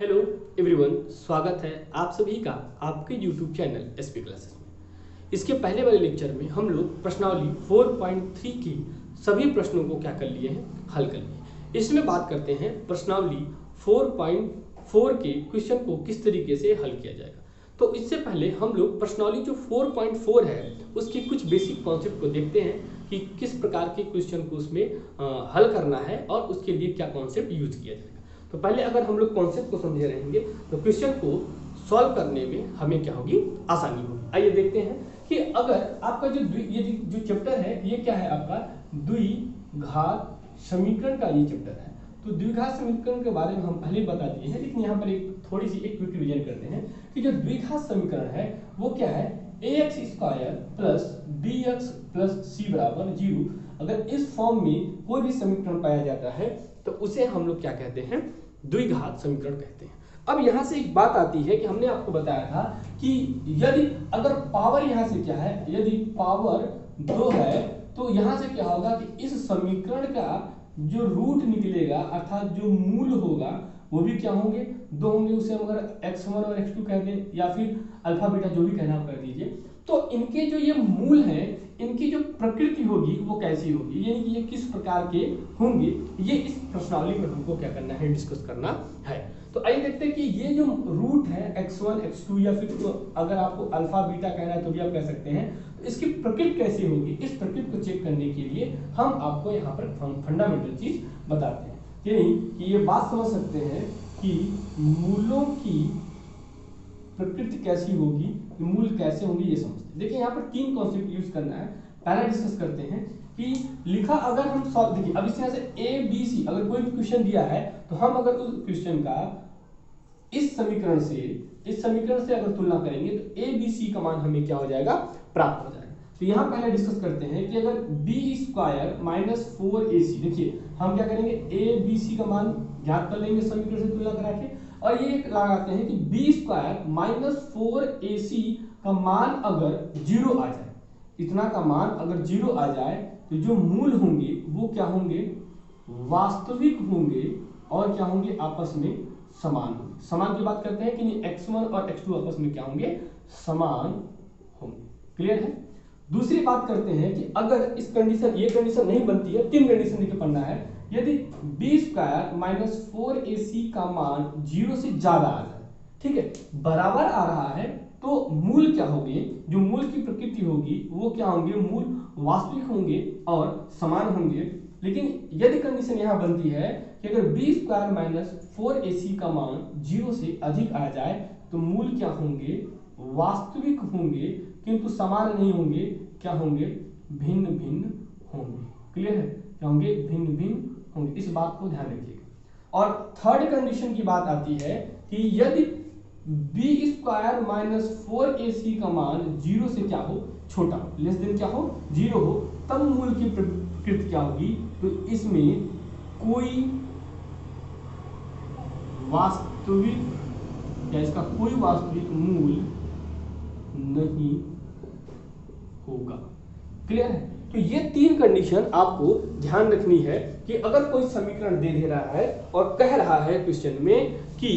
Hello everyone, स्वागत है आप सभी का आपके यूट्यूब चैनल एसपी क्लासेस में। इसके पहले वाले लेक्चर में हम लोग प्रश्नावली 4.3 की सभी प्रश्नों को क्या कर लिए हैं, हल कर लिए। इसमें बात करते हैं प्रश्नावली 4.4 के क्वेश्चन को किस तरीके से हल किया जाएगा। तो इससे पहले हम लोग प्रश्नावली जो 4.4 है उसकी कुछ बेसिक कॉन्सेप्ट को देखते हैं कि किस प्रकार के क्वेश्चन को उसमें हल करना है और उसके लिए क्या कॉन्सेप्ट यूज किया जाएगा। तो पहले अगर हम लोग कॉन्सेप्ट को समझे रहेंगे तो क्वेश्चन को सॉल्व करने में हमें क्या होगी, आसानी होगी। आइए देखते हैं कि अगर आपका ये जो चैप्टर है ये क्या है, आपका द्विघात समीकरण का ये चैप्टर है। तो द्विघात समीकरण के बारे में हम पहले बता दिए हैं, लेकिन यहाँ पर एक थोड़ी सी एक क्विक रिवीजन करते हैं कि जो द्विघात समीकरण है वो क्या है, ax square plus bx plus c बराबर 0। अगर इस फॉर्म में कोई भी समीकरण पाया जाता है तो उसे हम लोग क्या कहते हैं, द्विघात समीकरण कहते हैं। अब यहाँ से एक बात आती है कि हमने आपको बताया था कि यदि अगर पावर यहाँ से क्या है, यदि पावर 2 है तो यहाँ से क्या होगा कि इस समीकरण का जो रूट निकलेगा अर्थात जो मूल होगा वो भी क्या होंगे, 2 होंगे। उसे हम अगर x1 और x2 कह दें या फिर अल्फा बीटा जो भी कहना आप कर दीजिए, तो इनके जो ये मूल हैं इनकी जो प्रकृति होगी वो कैसी होगी, यानी कि ये किस प्रकार के होंगे, ये इस प्रश्नावली में हमको क्या करना है, डिस्कस करना है। तो आइए देखते हैं कि ये जो रूट है x1 x2 या फिर तो अगर आपको अल्फा बीटा कहना है तो भी आप कह सकते हैं, तो इसकी प्रकृति कैसी होगी, इस प्रकृति को चेक करने के लिए हम आपको यहाँ पर फंडामेंटल चीज बताते हैं। यानी कि ये बात समझ सकते हैं कि मूलों की प्रकृति कैसी होगी, मूल कैसे होंगे, ये समझते हैं। देखिए यहाँ पर 3 कॉन्सेप्ट यूज करना है। पहला डिस्कस करते हैं कि लिखा अगर हम सॉल्व, देखिए अब इस तरह से ए बी सी अगर कोई भी क्वेश्चन दिया है तो हम अगर उस क्वेश्चन का इस समीकरण से अगर तुलना करेंगे तो ए बी सी का मान हमें क्या हो जाएगा, प्राप्त हो जाएगा। तो यहाँ पहले डिस्कस करते हैं कि अगर बी स्क्वायर माइनस 4ac, देखिए हम क्या करेंगे, ए बी सी का मान ज्ञात कर लेंगे समीकरण से तुलना करा के, और ये लगाते हैं कि बी स्क्वायर माइनस 4ac का मान अगर 0 आ जाए, इतना का मान अगर 0 आ जाए तो जो मूल होंगे वो क्या होंगे, वास्तविक होंगे और क्या होंगे, आपस में समान होंगे। समान की बात करते हैं कि x1 और x2 आपस में क्या होंगे, समान होंगे। क्लियर है। दूसरी बात करते हैं कि अगर इस कंडीशन, ये कंडीशन नहीं बनती है, 3 कंडीशन देखिए पढ़ना है। यदि बी स्क्वायर माइनस 4ac का मान 0 से ज्यादा आ जाए, ठीक है, बराबर आ रहा है, तो मूल क्या होंगे, जो मूल की प्रकृति होगी वो क्या होंगे, मूल वास्तविक होंगे और समान होंगे। लेकिन यदि कंडीशन यहाँ बनती है कि अगर बी स्क्वायर माइनस 4ac का मान 0 से अधिक आ जाए तो मूल क्या होंगे, वास्तविक होंगे किंतु समान नहीं होंगे, क्या होंगे, भिन्न भिन्न होंगे। क्लियर है, क्या होंगे, भिन्न भिन्न होंगे। इस बात को ध्यान रखिएगा। और थर्ड कंडीशन की बात आती है कि यदि बी स्क्वायर माइनस 4ac का मान 0 से क्या हो, छोटा हो, लेस देन क्या हो, 0 हो, तब मूल की प्रकृति क्या होगी, तो इसमें कोई वास्तविक या इसका कोई वास्तविक मूल नहीं होगा। क्लियर है। तो ये 3 कंडीशन आपको ध्यान रखनी है कि अगर कोई समीकरण दे रहा है और कह रहा है क्वेश्चन में कि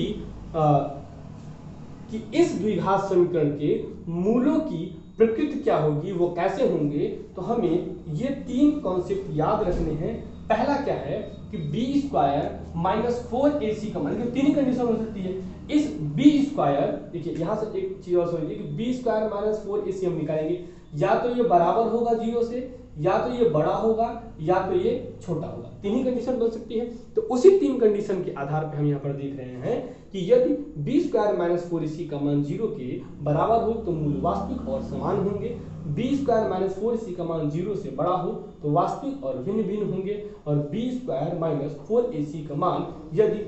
इस द्विघात समीकरण के मूलों की प्रकृति क्या होगी, वो कैसे होंगे, तो हमें ये 3 कॉन्सेप्ट याद रखने हैं। पहला क्या है कि बी स्क्वायर माइनस 4ac का मान, 3 कंडीशन हो सकती है। इस बी स्क्वायर, देखिए यहां से एक चीज और समझिए कि बी स्क्वायर माइनस 4ac हम निकालेंगे, या तो ये बराबर होगा 0 से, या तो ये बड़ा होगा, या तो ये छोटा होगा। 3 ही कंडीशन बन सकती है। तो उसी 3 कंडीशन के आधार पर हम यहाँ पर देख रहे हैं कि यदि बी स्क्वायर माइनस 4ac का मान 0 के बराबर हो तो मूल वास्तविक और समान होंगे, बी स्क्वायर माइनस 4ac का मान 0 से बड़ा हो तो वास्तविक और भिन्न भिन्न होंगे, और बी स्क्वायर माइनस 4ac का मान यदि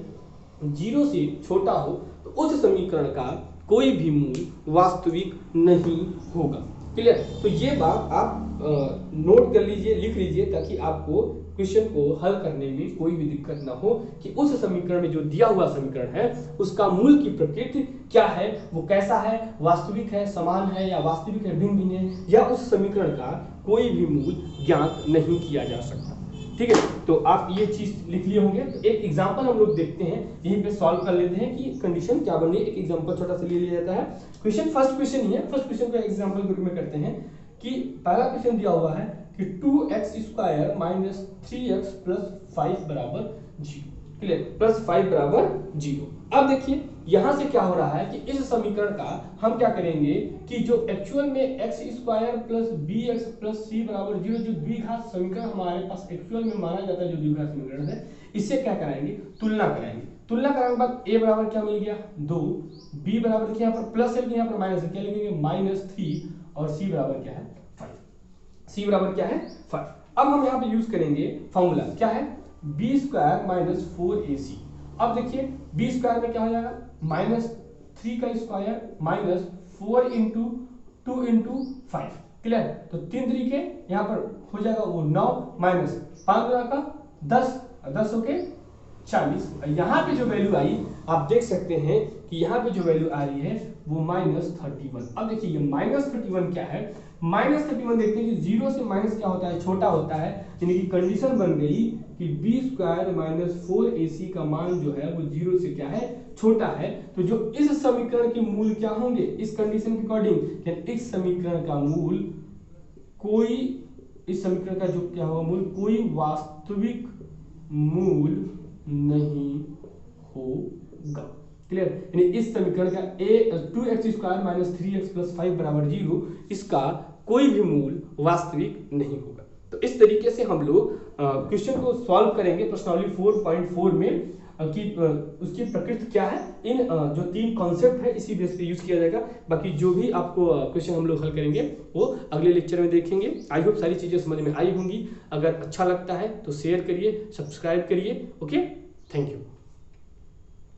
0 से छोटा हो तो उस समीकरण का कोई भी मूल वास्तविक नहीं होगा। क्लियर। तो ये बात आप नोट कर लीजिए, लिख लीजिए, ताकि आपको क्वेश्चन को हल करने में कोई भी दिक्कत ना हो कि उस समीकरण में जो दिया हुआ समीकरण है उसका मूल की प्रकृति क्या है, वो कैसा है, वास्तविक है, समान है, या वास्तविक है, भिन्न भिन्न है, या उस समीकरण का कोई भी मूल ज्ञात नहीं किया जा सकता। ठीक है, तो आप ये चीज लिख लिए होंगे। तो एक एग्जांपल हम लोग देखते हैं, यहीं पे सॉल्व कर लेते हैं कि कंडीशन क्या बन रही है। एक एग्जांपल छोटा सा ले लिया जाता है। क्वेश्चन फर्स्ट क्वेश्चन ही है, फर्स्ट क्वेश्चन को एग्जांपल के रूप में करते हैं कि पहला क्वेश्चन दिया हुआ है कि 2x square minus 3x plus 5 बराबर 0। क्लियर, प्लस 5 बराबर 0। अब देखिए यहां से क्या हो रहा है कि इस समीकरण का हम क्या करेंगे कि जो एक्चुअल में x square plus bx plus c बराबर 0 जो द्विघात समीकरण हमारे पास एक्चुअल में माना जाता है, जो द्विघात समीकरण है, इससे क्या कराएंगे, तुलना कराएंगे। तुलना कराने के बाद a बराबर क्या मिल गया 2, b बराबर क्या यहाँ पर प्लस है कि यहाँ पर माइनस है, क्या लिखेंगे -3 और c बराबर क्या है 5। c बराबर क्या है 5। अब हम यहाँ पे यूज करेंगे फॉर्मूला, क्या है b स्क्वायर माइनस 4ac। अब देखिए b स्क्वायर में क्या हो जाएगा -3 का square minus 4 into 2 into 5। Clear, तो 3 तरीके यहाँ पर हो जाएगा वो 9 माइनस 5 का 10, 10 हो के 40। यहाँ पे जो वैल्यू आई आप देख सकते हैं कि यहाँ पे जो वैल्यू आ रही है वो -31। अब देखिए ये -31 क्या है, -31 देखते हैं कि 0 से माइनस क्या होता है, छोटा होता है, यानी कि कंडीशन बन गई कि b स्क्वायर माइनस 4ac का मान जो है वो 0 से क्या है, छोटा है। तो जो इस समीकरण के मूल क्या होंगे, इस कंडीशन के अकॉर्डिंग, इस समीकरण का मूल कोई, इस समीकरण का जो क्या होगा मूल, कोई वास्तविक मूल नहीं होगा। क्लियर, यानी इस समीकरण का 2x square minus 3x plus 5 बराबर 0, इसका कोई भी मूल वास्तविक नहीं होगा। तो इस तरीके से हम लोग क्वेश्चन को सॉल्व करेंगे प्रश्नावली 4.4 में कि उसकी प्रकृति क्या है। इन जो 3 कॉन्सेप्ट है इसी बेस पे यूज किया जाएगा। बाकी जो भी आपको क्वेश्चन हम लोग हल करेंगे वो अगले लेक्चर में देखेंगे। आई होप सारी चीजें समझ में आई होंगी। अगर अच्छा लगता है तो शेयर करिए, सब्सक्राइब करिए। Okay, thank you.